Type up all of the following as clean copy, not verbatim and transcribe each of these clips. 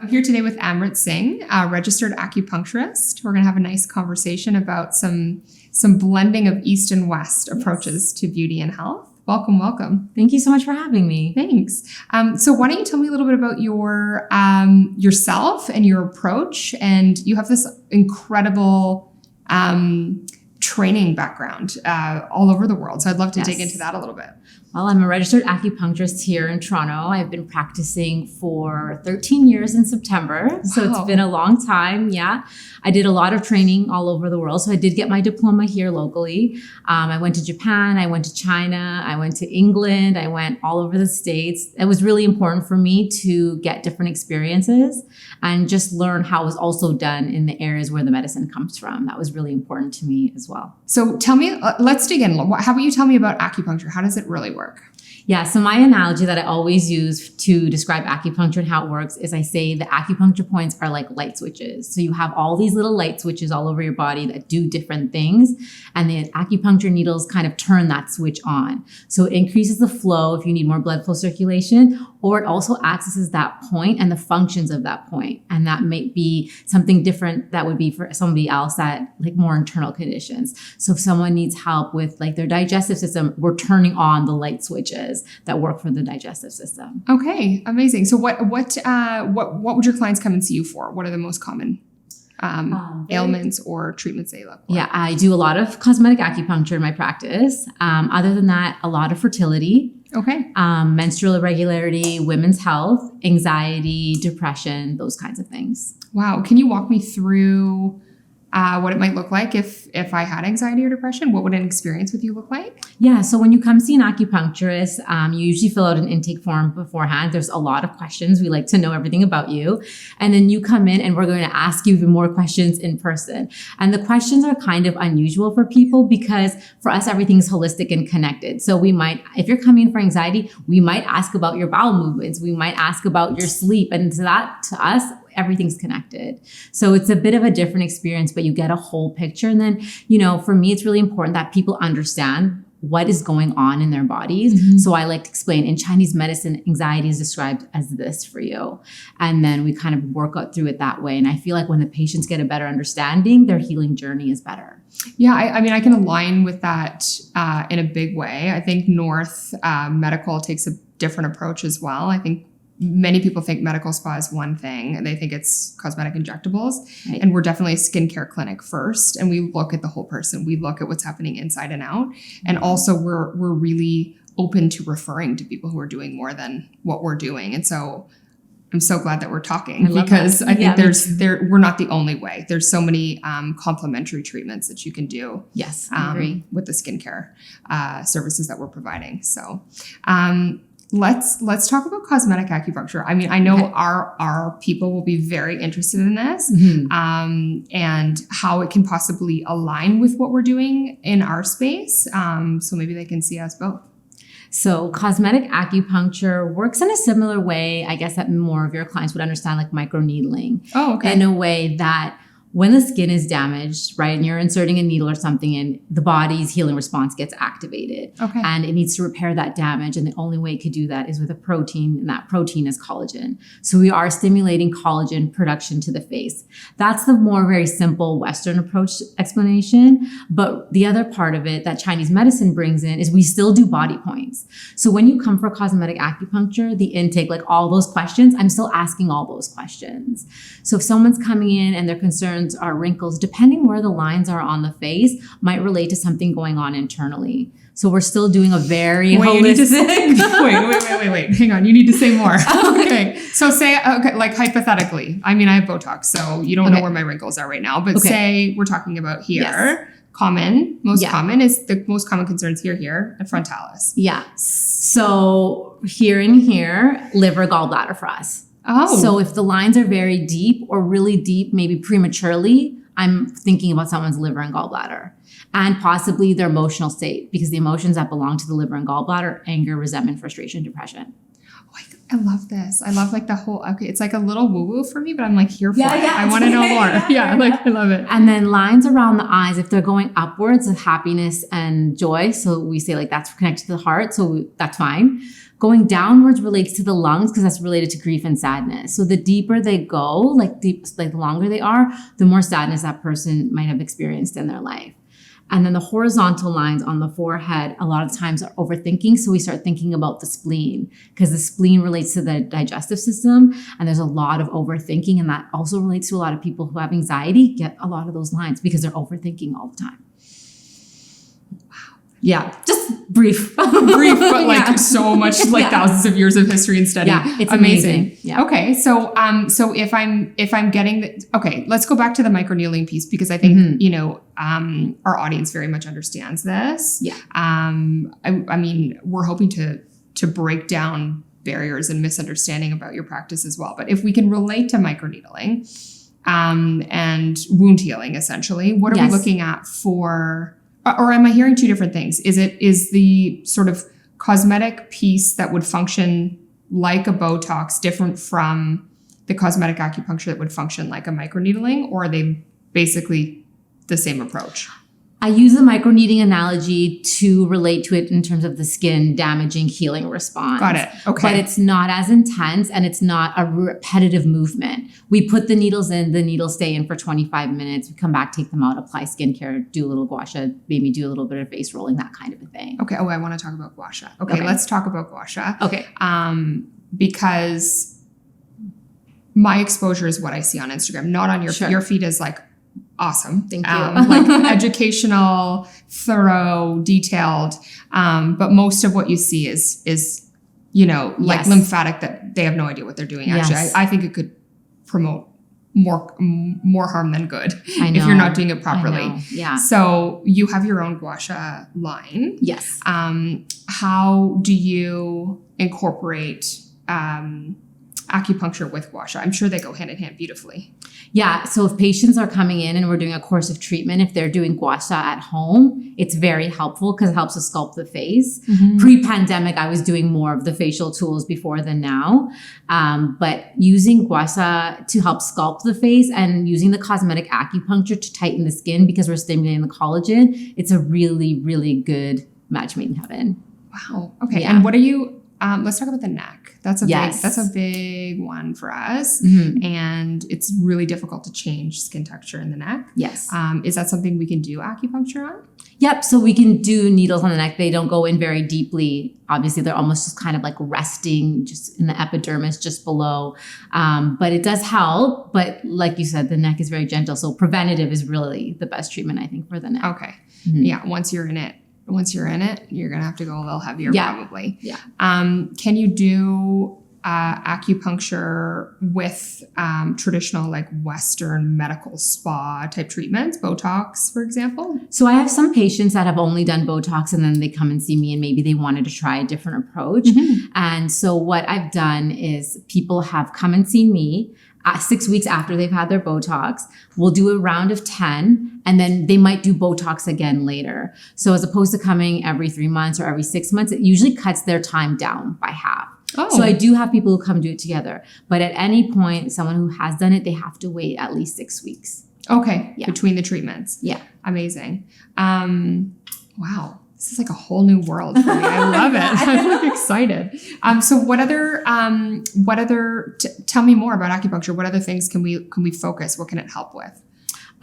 I'm here today with Amrit Singh, a registered acupuncturist. We're going to have a nice conversation about some blending of East and West approaches to beauty and health. Welcome, welcome. Thank you so much for having me. Thanks. So why don't you tell me a little bit about your yourself and your approach? And you have this incredible training background all over the world. So I'd love to dig into that a little bit. Well, I'm a registered acupuncturist here in Toronto. I've been practicing for 13 years in September. So It's been a long time. Yeah. I did a lot of training all over the world. So I did get my diploma here locally. I went to Japan. I went to China. I went to England. I went all over the States. It was really important for me to get different experiences and just learn how it was also done in the areas where the medicine comes from. That was really important to me as well. So tell me, let's dig in. How about you tell me about acupuncture? How does it really work? Yeah, so my analogy that I always use to describe acupuncture and how it works is I say the acupuncture points are like light switches. So you have all these little light switches all over your body that do different things, and the acupuncture needles kind of turn that switch on. So it increases the flow if you need more blood flow circulation, or it also accesses that point and the functions of that point. And that might be something different that would be for somebody else that like more internal conditions. So if someone needs help with like their digestive system, we're turning on the light switches that work for the digestive system. Okay, amazing. So what would your clients come and see you for? What are the most common ailments or treatments they look for? Yeah, I do a lot of cosmetic acupuncture in my practice. Other than that, a lot of fertility. Okay. Menstrual irregularity, women's health, anxiety, depression, those kinds of things. Wow. Can you walk me through what it might look like if I had anxiety or depression? What would an experience with you look like? Yeah, so when you come see an acupuncturist, you usually fill out an intake form beforehand. There's a lot of questions. We like to know everything about you. And then you come in and we're going to ask you even more questions in person. And the questions are kind of unusual for people because for us, everything's holistic and connected. So we might, if you're coming in for anxiety, we might ask about your bowel movements. We might ask about your sleep. And to us, everything's connected. So it's a bit of a different experience, but you get a whole picture. And then, for me, it's really important that people understand what is going on in their bodies. Mm-hmm. So I like to explain in Chinese medicine, anxiety is described as this for you. And then we kind of work out through it that way. And I feel like when the patients get a better understanding, their healing journey is better. Yeah, I mean, I can align with that in a big way. I think North Medical takes a different approach as well. I think many people think medical spa is one thing and they think it's cosmetic injectables. Right. And we're definitely a skincare clinic first. And we look at the whole person. We look at what's happening inside and out. And also we're really open to referring to people who are doing more than what we're doing. And so I'm so glad that we're talking because I think we're not the only way. There's so many complementary treatments that you can do. Yes, I agree. With the skincare services that we're providing. So, Let's talk about cosmetic acupuncture. I mean, I know our people will be very interested in this, and how it can possibly align with what we're doing in our space. So maybe they can see us both. So cosmetic acupuncture works in a similar way, I guess, that more of your clients would understand, like microneedling. Oh, okay. In a way that when the skin is damaged, right, and you're inserting a needle or something in, the body's healing response gets activated. Okay. And it needs to repair that damage. And the only way it could do that is with a protein, and that protein is collagen. So we are stimulating collagen production to the face. That's the more very simple Western approach explanation. But the other part of it that Chinese medicine brings in is we still do body points. So when you come for cosmetic acupuncture, the intake, like all those questions, I'm still asking all those questions. So if someone's coming in and they're concerned are wrinkles, depending where the lines are on the face, might relate to something going on internally. So we're still doing a very holistic. Wait. Hang on. You need to say more. Okay. So like hypothetically, I mean, I have Botox, so you don't know where my wrinkles are right now, but say we're talking about here. Yes. Most common is the most common concerns here, and frontalis. Yeah. So here and here, liver, gallbladder for us. Oh. So if the lines are very deep or really deep, maybe prematurely, I'm thinking about someone's liver and gallbladder and possibly their emotional state, because the emotions that belong to the liver and gallbladder, anger, resentment, frustration, depression. I love this. I love like the whole, okay, it's like a little woo-woo for me, but I'm like here for it. Yeah, I want to know more. Yeah, like I love it. And then lines around the eyes, if they're going upwards of happiness and joy. So we say like that's connected to the heart. So that's fine. Going downwards relates to the lungs because that's related to grief and sadness. So the deeper they go, like the longer they are, the more sadness that person might have experienced in their life. And then the horizontal lines on the forehead, a lot of times are overthinking. So we start thinking about the spleen because the spleen relates to the digestive system. And there's a lot of overthinking. And that also relates to a lot of people who have anxiety get a lot of those lines because they're overthinking all the time. Wow. Yeah. Just brief. Brief, but like so much, like thousands of years of history and study. Yeah, it's amazing. Yeah. Okay. So if I'm getting okay, let's go back to the microneedling piece because I think, our audience very much understands this. Yeah. I mean, we're hoping to break down barriers and misunderstanding about your practice as well. But if we can relate to microneedling, and wound healing, essentially, what are we looking at for, or am I hearing two different things? Is the sort of cosmetic piece that would function like a Botox different from the cosmetic acupuncture that would function like a microneedling, or are they basically the same approach? I use the microneedling analogy to relate to it in terms of the skin damaging healing response. Got it. Okay. But it's not as intense and it's not a repetitive movement. We put the needles in, the needles stay in for 25 minutes. We come back, take them out, apply skincare, do a little gua sha, maybe do a little bit of face rolling, that kind of a thing. Okay. Oh, I want to talk about gua sha. Okay. Let's talk about gua sha. Okay. Because my exposure is what I see on Instagram, not on your feed. Your feed is like awesome. Thank you. Like educational, thorough, detailed. But most of what you see is like lymphatic that they have no idea what they're doing. Actually, I think it could promote more harm than good if you're not doing it properly. Yeah. So you have your own gua sha line. Yes. How do you incorporate acupuncture with gua sha? I'm sure they go hand in hand beautifully. Yeah. So if patients are coming in and we're doing a course of treatment, if they're doing gua sha at home, it's very helpful because it helps us sculpt the face. Mm-hmm. Pre-pandemic, I was doing more of the facial tools before than now. But using gua sha to help sculpt the face and using the cosmetic acupuncture to tighten the skin because we're stimulating the collagen, it's a really, really good match made in heaven. Wow. Okay. Yeah. And what are you... let's talk about the neck. That's a big one for us. Mm-hmm. And it's really difficult to change skin texture in the neck. Yes. Is that something we can do acupuncture on? Yep. So we can do needles on the neck. They don't go in very deeply. Obviously, they're almost just kind of like resting just in the epidermis just below. But it does help. But like you said, the neck is very gentle. So preventative is really the best treatment, I think, for the neck. Okay. Mm-hmm. Yeah. Once you're in it, you're going to have to go a little heavier probably. Yeah. Can you do acupuncture with traditional like Western medical spa type treatments, Botox, for example? So I have some patients that have only done Botox and then they come and see me and maybe they wanted to try a different approach. Mm-hmm. And so what I've done is people have come and seen me 6 weeks after they've had their Botox. We'll do a round of 10 and then they might do Botox again later. So as opposed to coming every 3 months or every 6 months, it usually cuts their time down by half. Oh. So I do have people who come do it together. But at any point, someone who has done it, they have to wait at least 6 weeks. Okay. Yeah. Between the treatments. Yeah. Amazing. Wow. This is like a whole new world for me. I love it. I'm like excited. So tell me more about acupuncture. What other things can we focus? What can it help with?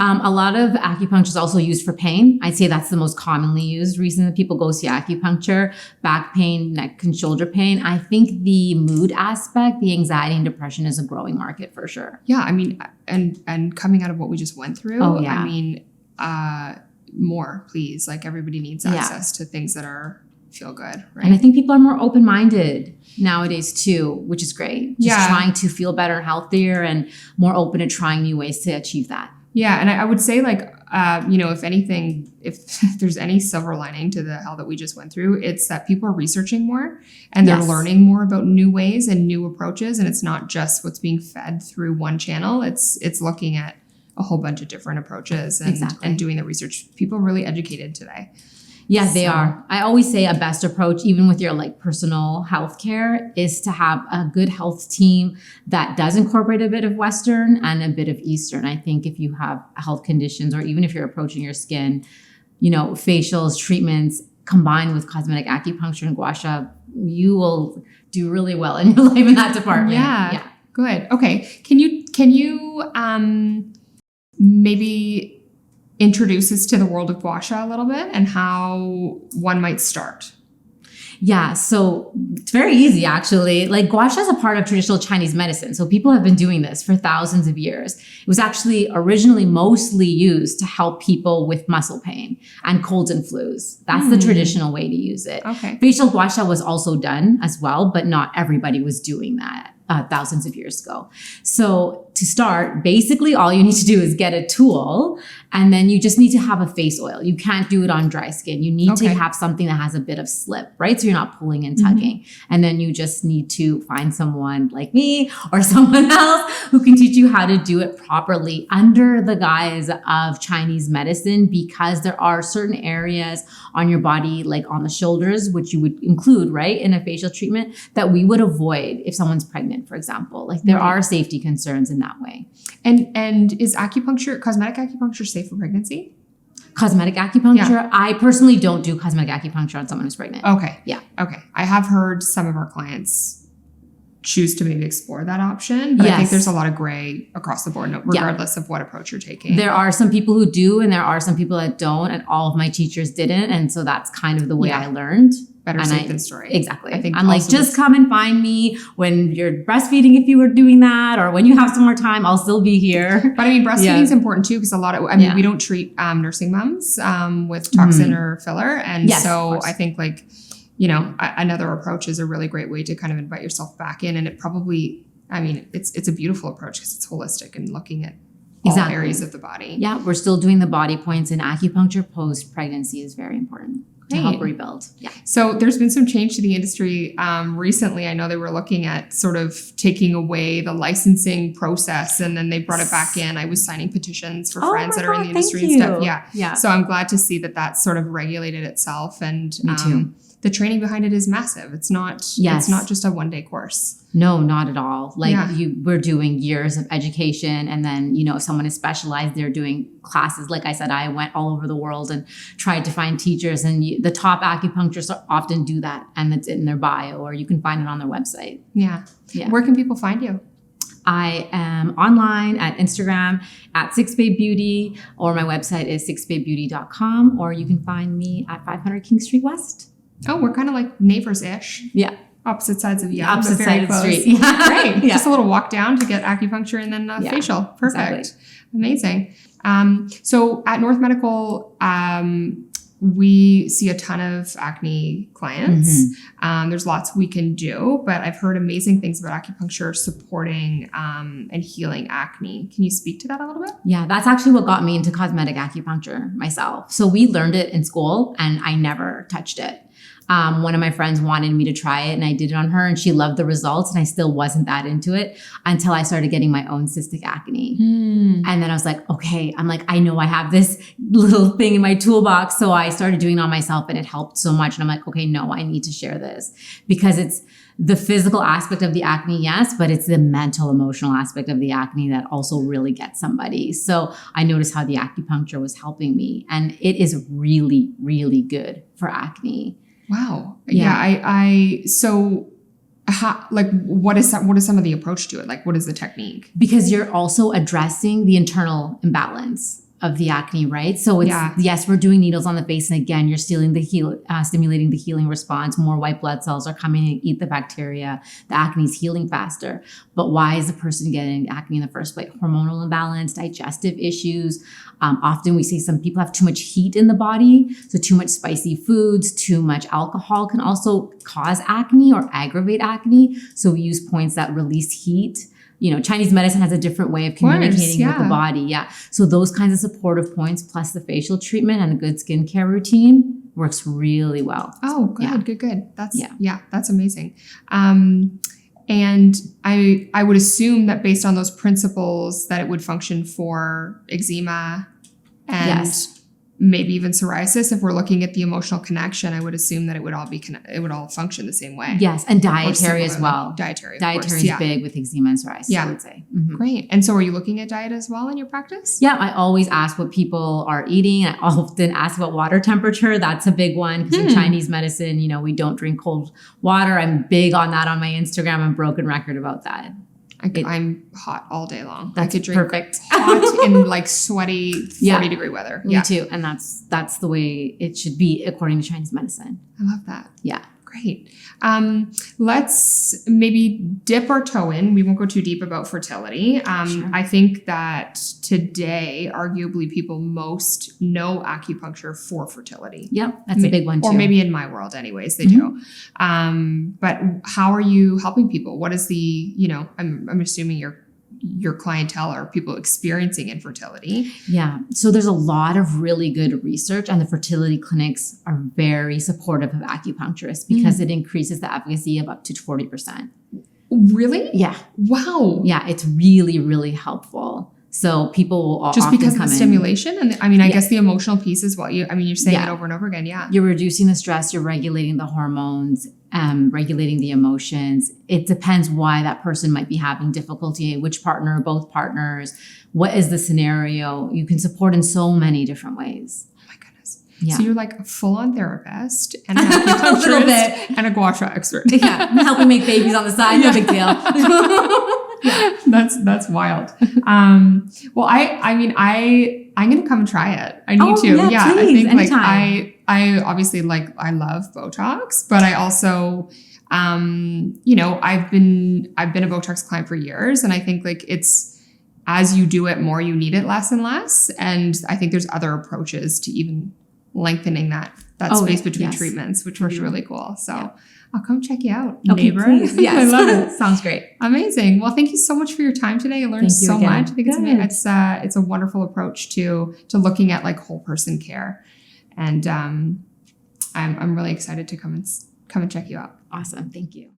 A lot of acupuncture is also used for pain. I'd say that's the most commonly used reason that people go see acupuncture: back pain, neck and shoulder pain. I think the mood aspect, the anxiety and depression is a growing market for sure. Yeah. I mean, and coming out of what we just went through, I mean, more, please. Like everybody needs access to things that feel good, right? And I think people are more open-minded nowadays too, which is great. Just trying to feel better, healthier, and more open to trying new ways to achieve that. Yeah. And I would say like, if anything, if there's any silver lining to the hell that we just went through, it's that people are researching more and they're learning more about new ways and new approaches. And it's not just what's being fed through one channel. It's looking at a whole bunch of different approaches and doing the research. People are really educated today. Yeah, they are. I always say a best approach, even with your like personal health care, is to have a good health team that does incorporate a bit of Western and a bit of Eastern. I think if you have health conditions, or even if you're approaching your skin, you know, facials, treatments, combined with cosmetic acupuncture and gua sha, you will do really well in your life in that department. Yeah. Good. Okay. Can you maybe introduce us to the world of gua sha a little bit and how one might start? Yeah, so it's very easy actually. Like gua sha is a part of traditional Chinese medicine. So people have been doing this for thousands of years. It was actually originally mostly used to help people with muscle pain and colds and flus. That's the traditional way to use it. Okay. Facial gua sha was also done as well, but not everybody was doing that thousands of years ago. So to start, basically all you need to do is get a tool, and then you just need to have a face oil. You can't do it on dry skin. You need to have something that has a bit of slip, right? So you're not pulling and tugging. And then you just need to find someone like me or someone else who can teach you how to do it properly under the guise of Chinese medicine, because there are certain areas on your body, like on the shoulders, which you would include, right, in a facial treatment, that we would avoid if someone's pregnant, for example. Like there are safety concerns in that way. And is cosmetic acupuncture safe for pregnancy? Cosmetic acupuncture, I personally don't do cosmetic acupuncture on someone who's pregnant. Okay. Yeah. Okay. I have heard some of our clients choose to maybe explore that option, but I think there's a lot of gray across the board, regardless of what approach you're taking. There are some people who do, and there are some people that don't, and all of my teachers didn't. And so that's kind of the way I learned. Better safe than sorry. Exactly. I think I'm like, just come and find me when you're breastfeeding if you were doing that, or when you have some more time, I'll still be here. But I mean, breastfeeding is important too, because a lot of, we don't treat nursing moms with toxin or filler. And so I think like, you know, another approach is a really great way to kind of invite yourself back in. And it probably, I mean, it's a beautiful approach because it's holistic and looking at all areas of the body. Yeah, we're still doing the body points, and acupuncture post-pregnancy is very important. To help rebuild. Yeah. So there's been some change to the industry recently. I know they were looking at sort of taking away the licensing process, and then they brought it back in. I was signing petitions for friends that are in the industry and stuff. Yeah. So I'm glad to see that that's sort of regulated itself, and Me too. The training behind it is massive. It's not just a one-day course. No, not at all. Like we're doing years of education, and then, you know, if someone is specialized, they're doing classes. Like I said, I went all over the world and tried to find teachers, and the top acupuncturists often do that, and it's in their bio, or you can find it on their website. Yeah. Where can people find you? I am online at Instagram at 6babebeauty, or my website is 6babebeauty.com, or you can find me at 500 King Street West. Oh, we're kind of like neighbors-ish. Yeah. Opposite sides of opposite side of the street. Yeah. Great. Just a little walk down to get acupuncture and then facial. Perfect. Exactly. Amazing. So at North Medical, we see a ton of acne clients. There's lots we can do, but I've heard amazing things about acupuncture supporting and healing acne. Can you speak to that a little bit? Yeah, that's actually what got me into cosmetic acupuncture myself. So we learned it in school, and I never touched it. One of my friends wanted me to try it, and I did it on her, and she loved the results, and I still wasn't that into it until I started getting my own cystic acne. And then I was like, okay, I know I have this little thing in my toolbox. So I started doing it on myself, and it helped so much. And I'm like, okay, no, I need to share this, because it's the physical aspect of the acne, yes, but it's the mental, emotional aspect of the acne that also really gets somebody. So I noticed how the acupuncture was helping me, and it is really, really good for acne. Wow. Yeah. So what is some of the approach to it? Like, what is the technique? Because you're also addressing the internal imbalance of the acne, right? So it's, yes, we're doing needles on the face. And again, you're stimulating the healing response. More white blood cells are coming and eat the bacteria. The acne is healing faster. But why is the person getting acne in the first place? Hormonal imbalance, digestive issues. Often we see some people have too much heat in the body. So too much spicy foods, too much alcohol can also cause acne or aggravate acne. So we use points that release heat. You know, Chinese medicine has a different way of communicating with the body. Yeah. So those kinds of supportive points, plus the facial treatment and a good skincare routine, works really well. Oh, good, good. That's that's amazing. And I would assume that based on those principles that it would function for eczema and maybe even psoriasis. If we're looking at the emotional connection, I would assume that it would all function the same way. Yes, and dietary as well. Dietary Is big with eczema and psoriasis, I would say. Mm-hmm. Great. And so are you looking at diet as well in your practice? Yeah, I always ask what people are eating. I often ask about water temperature. That's a big one because in Chinese medicine, we don't drink cold water. I'm big on that on my Instagram. I'm broken record about that. I'm hot all day long. That's I could drink perfect. hot in like sweaty 40-degree weather. Me too. And that's the way it should be according to Chinese medicine. I love that. Yeah. Great. Let's maybe dip our toe in. We won't go too deep about fertility. Sure. I think that today, arguably, people most know acupuncture for fertility. Yep, that's a big one too. Or maybe in my world anyways, they do. But how are you helping people? What is the, I'm assuming your clientele are people experiencing infertility. Yeah. So there's a lot of really good research, and the fertility clinics are very supportive of acupuncturists because it increases the efficacy of up to 40%. Really? Yeah. Wow. Yeah. It's really, really helpful. So people will just often because of the stimulation and I guess the emotional piece as well. You're saying it over and over again. Yeah. You're reducing the stress. You're regulating the hormones, regulating the emotions. It depends why that person might be having difficulty, which partner, both partners, what is the scenario? You can support in so many different ways. Oh my goodness. Yeah. So you're like a full-on therapist and an acupuncturist and a gua sha expert. Yeah. Helping make babies on the side. No big deal. Yeah, that's wild. Well, I'm going to come and try it. I need to. Yeah, please, I think anytime. I obviously I love Botox, but I also, I've been a Botox client for years, and I think it's as you do it more, you need it less and less. And I think there's other approaches to even lengthening that space between treatments, which would be really cool. So I'll come check you out, neighbor. Please. Yes. I love it. Sounds great. Amazing. Well, thank you so much for your time today. I learned so much. I think it's a wonderful approach to looking at like whole person care. And I'm really excited to come and check you out. Awesome. Thank you.